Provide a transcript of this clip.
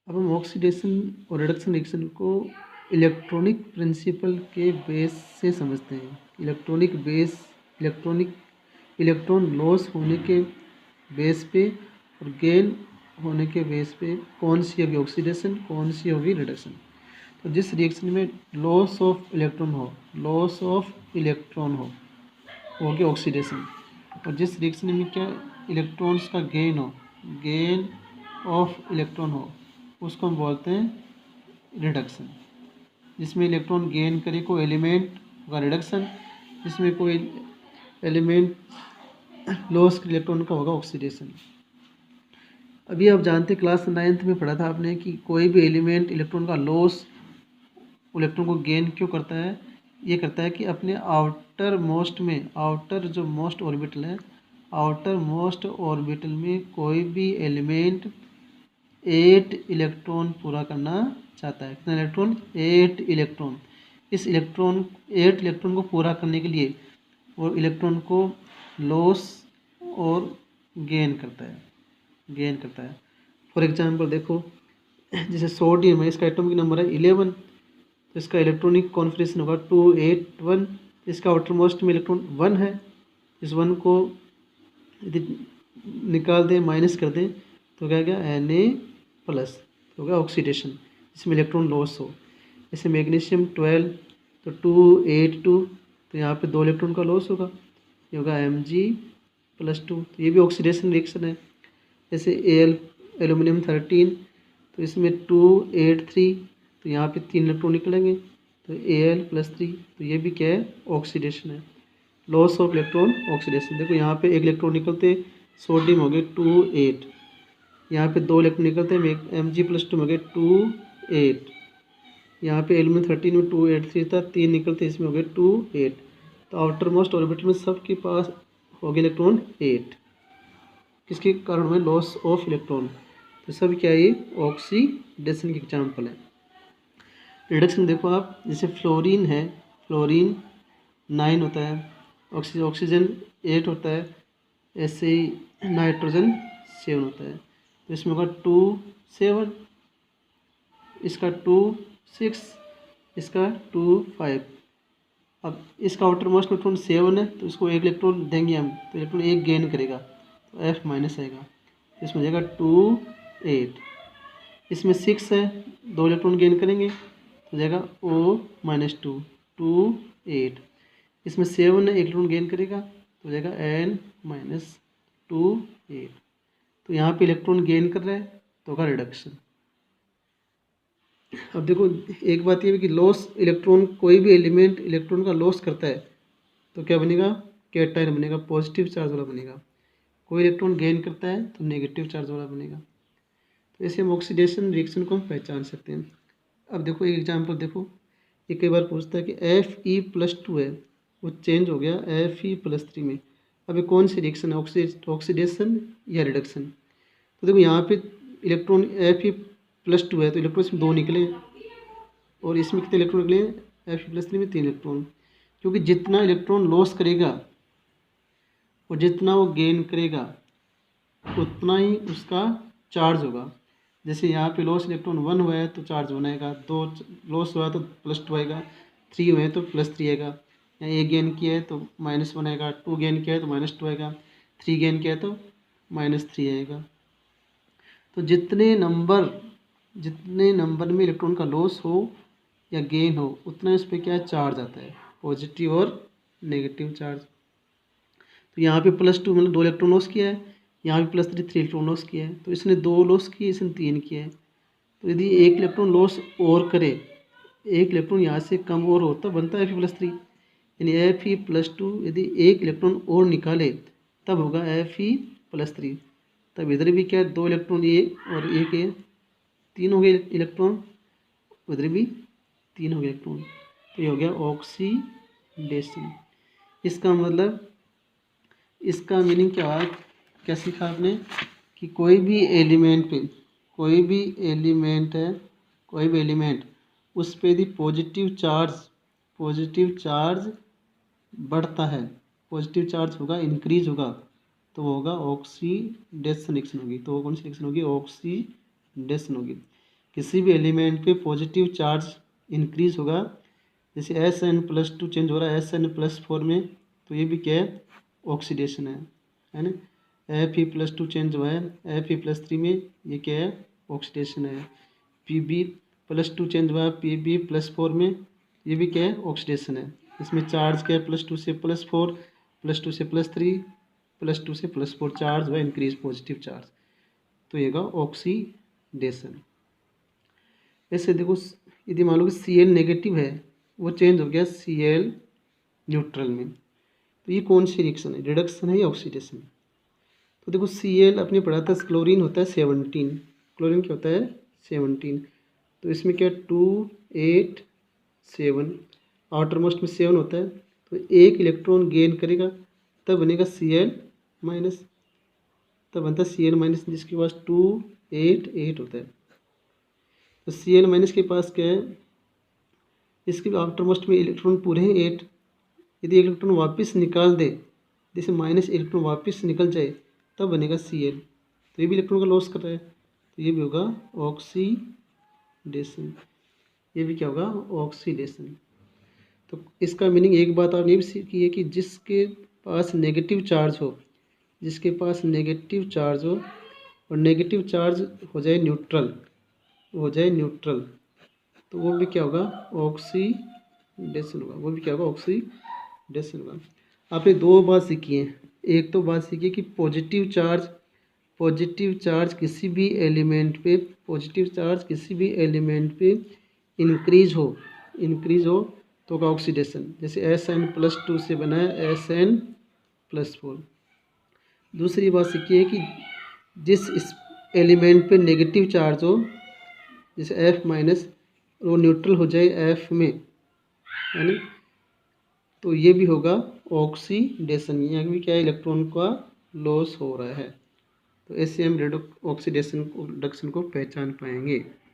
अब हम ऑक्सीडेशन और रिडक्शन रिएक्शन को इलेक्ट्रॉनिक प्रिंसिपल के बेस से समझते हैं। इलेक्ट्रॉन लॉस होने के बेस पे और गेन होने के बेस पे कौन सी होगी ऑक्सीडेशन, कौन सी होगी रिडक्शन। तो जिस रिएक्शन में लॉस ऑफ इलेक्ट्रॉन हो वो होगी ऑक्सीडेशन। और जिस रिएक्शन में क्या इलेक्ट्रॉन्स का गेन हो, गेन ऑफ इलेक्ट्रॉन हो, उसको हम बोलते हैं रिडक्शन। जिसमें इलेक्ट्रॉन गेन करे कोई एलिमेंट होगा रिडक्शन, जिसमें कोई एलिमेंट लॉस इलेक्ट्रॉन का होगा ऑक्सीडेशन। अभी आप जानते क्लास 9th में पढ़ा था आपने कि कोई भी एलिमेंट इलेक्ट्रॉन का लॉस इलेक्ट्रॉन को गेन क्यों करता है। ये करता है कि अपने आउटर मोस्ट ऑर्बिटल में कोई भी एलिमेंट 8 इलेक्ट्रॉन पूरा करना चाहता है। कितना इलेक्ट्रॉन? 8 इलेक्ट्रॉन। इस 8 इलेक्ट्रॉन को पूरा करने के लिए वो इलेक्ट्रॉन को लॉस और गेन करता है। फॉर एग्जांपल देखो, जैसे सोडियम है, इसका एटॉमिक नंबर है 11, तो इसका इलेक्ट्रॉनिक कॉन्फिगरेशन होगा 281। इसका आउटर मोस्ट में इलेक्ट्रॉन 1 है। इस 1 को यदि निकाल दें, माइनस कर दें, तो क्या गया Na+, तो होगा ऑक्सीडेशन, इसमें इलेक्ट्रॉन लॉस हो। जैसे मैग्नीशियम 12, तो 282, तो यहाँ पे 2 इलेक्ट्रॉन का लॉस होगा, ये होगा Mg+2, तो ये भी ऑक्सीडेशन रिएक्शन है। जैसे एल्यूमिनियम 13, तो इसमें 283, तो यहाँ पे 3 इलेक्ट्रॉन निकलेंगे, तो Al+3, तो ये भी क्या है? ऑक्सीडेशन है। Loss of electron oxidation. देखो यहाँ पे 1 इलेक्ट्रॉन निकलते सोडियम हो गए 28, यहाँ पे 2 इलेक्ट्रॉन निकलते Mg+2 हो गए 28, यहाँ पे एल्यूमिनियम 13 में 283 था, 3 निकलते इसमें हो गए 28, तो आउटर मोस्ट ऑर्बिटल में सबके पास हो गए इलेक्ट्रॉन 8। किसके कारण में? Loss of electron. तो सब क्या है? ये ऑक्सीडेशन की एग्जाम्पल है। रिडक्शन देखो आप, जैसे फ्लोरीन है, फ्लोरीन 9 होता है, ऑक्सीजन 8 होता है, ऐसे ही नाइट्रोजन 7 होता है, तो इसमें होगा 2 7, इसका 2 6, इसका 2 5। अब इसका आउटर मोस्ट इलेक्ट्रॉन 7 है, तो इसको 1 इलेक्ट्रॉन देंगे हम, तो इलेक्ट्रॉन 1 गेन करेगा, तो F- आएगा, तो इसमें हो जाएगा 2 8। इसमें 6 है, 2 इलेक्ट्रॉन गेन करेंगे, तो जाएगा O-2 2 8। इसमें 7 है, 1 इलेक्ट्रॉन गेन करेगा, तो जाएगा N-2 8। तो यहाँ पे इलेक्ट्रॉन गेन कर रहा है, तो होगा रिडक्शन। अब देखो एक बात ये है कि लॉस इलेक्ट्रॉन, कोई भी एलिमेंट इलेक्ट्रॉन का लॉस करता है तो क्या बनेगा? कैटायन बनेगा, पॉजिटिव चार्ज वाला बनेगा। कोई इलेक्ट्रॉन गेन करता है तो नेगेटिव चार्ज वाला बनेगा। तो ऐसे हम ऑक्सीडेशन रिएक्शन को हम पहचान सकते हैं। अब देखो एक एग्जांपल देखो, ये कई बार पूछता है कि Fe+2 है, वो चेंज हो गया Fe+3 में। अब ये कौन सी रिएक्शन है? ऑक्सीडेशन या रिडक्शन? तो देखो यहाँ पे इलेक्ट्रॉन Fe+2 है, तो इलेक्ट्रॉन इसमें 2 निकले, और इसमें कितने इलेक्ट्रॉन निकले? Fe+3 में 3 इलेक्ट्रॉन। क्योंकि जितना इलेक्ट्रॉन लॉस करेगा और जितना वो गेन करेगा उतना ही उसका चार्ज होगा। जैसे यहाँ पे लॉस इलेक्ट्रॉन 1 हुआ है तो चार्ज 1 आएगा, 2 लॉस हुआ है तो +2 आएगा, 3 हुए हैं तो +3 आएगा, या 1 गेन किया है तो -1 आएगा, 2 गेन किया है तो -2 आएगा, 3 गेन किया है तो -3 आएगा। तो जितने नंबर में इलेक्ट्रॉन का लॉस हो या गेन हो उतना इस पर क्या चार्ज आता है? पॉजिटिव और नेगेटिव चार्ज। तो यहाँ पे +2 मतलब 2 इलेक्ट्रॉन लॉस किया है, यहाँ पे +3 3 इलेक्ट्रॉन लॉस किया है, तो इसने 2 लॉस किए, इसने 3 किया है। तो यदि 1 इलेक्ट्रॉन लॉस और करे, 1 इलेक्ट्रॉन यहाँ से कम और हो तब बनता है Fe+3, यानी Fe+2 यदि 1 इलेक्ट्रॉन और निकाले तब होगा Fe+3। तब इधर भी क्या 2 इलेक्ट्रॉन ये और 1 ये, 3 हो गए इलेक्ट्रॉन, उधर भी 3 हो गए इलेक्ट्रॉन, तो ये हो गया ऑक्सीडेशन। इसका मतलब, इसका मीनिंग क्या हुआ? क्या सीखा आपने कि कोई भी एलिमेंट पे, कोई भी एलिमेंट उस पर यदि पॉजिटिव चार्ज बढ़ता है, पॉजिटिव चार्ज होगा, इंक्रीज होगा, तो वो होगा ऑक्सीडेशन रिएक्शन होगी। तो वो कौन सी रिएक्शन होगी? ऑक्सीडेशन होगी। किसी भी एलिमेंट पे पॉजिटिव चार्ज इंक्रीज होगा, जैसे SN+2 चेंज हो रहा है SN+4 में, तो ये भी क्या है, ऑक्सीडेशन है ना। Fe+2 चेंज हुआ है Fe+3 में, ये क्या है, ऑक्सीडेशन है। Pb+2 चेंज हुआ है Pb+4 में, ये भी क्या है, ऑक्सीडेशन है। इसमें चार्ज क्या है, +2 से +4, +2 से +3, +2 से +4 चार्ज हुआ इंक्रीज पॉजिटिव चार्ज, तो ये होगा ऑक्सीडेशन। ऐसे देखो, यदि मान लो कि Cl नेगेटिव है, वो चेंज हो गया Cl न्यूट्रल में, तो ये कौन सी रिएक्शन है, रिडक्शन है या ऑक्सीडेशन। तो देखो Cl अपने पढ़ा था, क्लोरीन होता है 17, क्लोरीन क्या होता है 17, तो इसमें क्या 2 8 7, आउटर मोस्ट में 7 होता है, तो एक इलेक्ट्रॉन गेन करेगा, तब बनेगा Cl माइनस, तब बनता है Cl माइनस, जिसके पास 2 8 8 होता है। तो Cl माइनस के पास क्या है, इसके आफ्टर मोस्ट में इलेक्ट्रॉन पूरे हैं 8, यदि इलेक्ट्रॉन वापस निकाल दे, जैसे माइनस इलेक्ट्रॉन वापस निकल जाए, तब बनेगा Cl, तो ये भी इलेक्ट्रॉन का लॉस कर रहा है, तो ये भी होगा ऑक्सीडेशन, ये भी क्या होगा, ऑक्सीडेशन। तो इसका मीनिंग एक बात और ये भी सीखी है कि जिसके पास नेगेटिव चार्ज हो, जिसके पास नेगेटिव चार्ज हो और नेगेटिव चार्ज हो जाए न्यूट्रल, हो जाए न्यूट्रल, तो वो भी क्या होगा, ऑक्सीडेशन होगा, वो भी क्या होगा, ऑक्सीडेशन होगा। आपने दो बात सीखी है, एक तो बात सीखी कि पॉजिटिव चार्ज किसी भी एलिमेंट पे, पॉजिटिव चार्ज किसी भी एलिमेंट पे इंक्रीज हो तो होगा ऑक्सीडेशन, जैसे SN+2 से बना है SN+4। दूसरी बात सीखी है कि जिस इस एलिमेंट पे नेगेटिव चार्ज हो, जैसे F-, वो न्यूट्रल हो जाए F में, है ना, तो ये भी होगा ऑक्सीडेशन, यहाँ भी क्या है, इलेक्ट्रॉन का लॉस हो रहा है। तो ऐसे हम ऑक्सीडेशन रिडक्शन को पहचान पाएंगे।